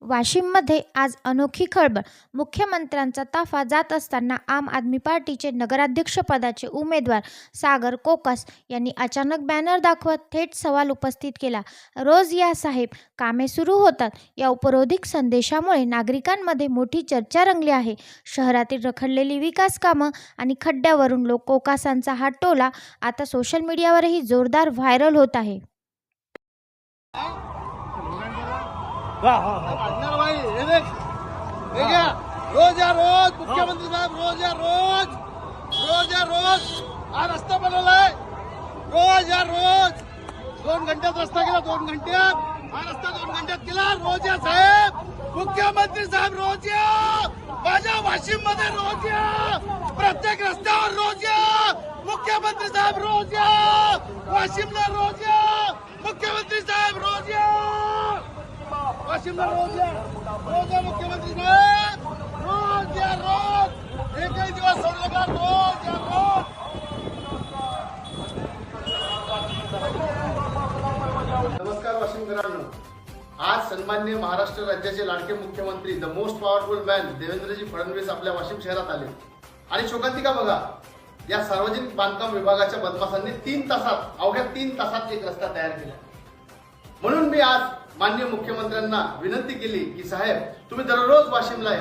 वाशिममध्ये आज अनोखी खळबळ. मुख्यमंत्र्यांचा ताफा जात असताना आम आदमी पार्टीचे नगराध्यक्षपदाचे उमेदवार सागर कोकस यांनी अचानक बॅनर दाखवत थेट सवाल उपस्थित केला. रोज या साहेब, कामे सुरू होतात, या उपरोधिक संदेशामुळे नागरिकांमध्ये मोठी चर्चा रंगली आहे. शहरातील रखडलेली विकास कामं आणि खड्ड्यावरून लोक कोकासांचा हा टोला आता सोशल मीडियावरही जोरदार व्हायरल होत आहे. भाई ये देख क्या रोज या रोज मुख्यमंत्री साहब रोज या रोज हा रस्ता बनवलाय. रोज या रोज 2 घंट्यात रस्ता केला. 2 घंट्यात हा रस्ता 2 घंट्यात केला. रोज या साहेब, मुख्यमंत्री साहेब रोज या. माझ्या वाशिम मध्ये रोज या. प्रत्येक रस्त्यावर रोज या. मुख्यमंत्री साहेब रोज या. वाशिमला रोज या. मुख्यमंत्री साहेब रोज या. वाशिमला रोज या मुख्यमंत्री साहेब रोज या रोज. एकही दिवस सोडलं का रोज या रोज. नमस्कार वाशिमकरांनो, आज सन्माननीय महाराष्ट्र राज्याचे लाडके मुख्यमंत्री द मोस्ट पॉवरफुल मॅन देवेंद्रजी फडणवीस आपल्या वाशिम शहरात आले. आणि शोकांतिका बघा, या सार्वजनिक बांधकाम विभागाच्या बदमाशांनी 3 तासात, अवघ्या 3 तासात एक रस्ता तयार केला. म्हणून मी आज माननीय मुख्यमंत्र्यांना विनंती केली की साहेब, तुम्ही दररोज वाशिमला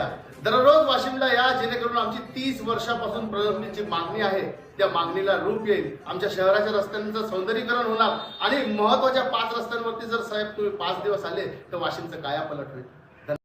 या, जेणेकरून आमची 30 वर्षापासून प्रलंबितची मागणी आहे त्या मागणीला रूप येईल. आमच्या शहराच्या रस्त्यांचं सौंदर्यीकरण होणार आणि महत्वाच्या 5 रस्त्यांवरती जर साहेब तुम्ही 5 दिवस आले तर वाशिमचं कायापालट होईल.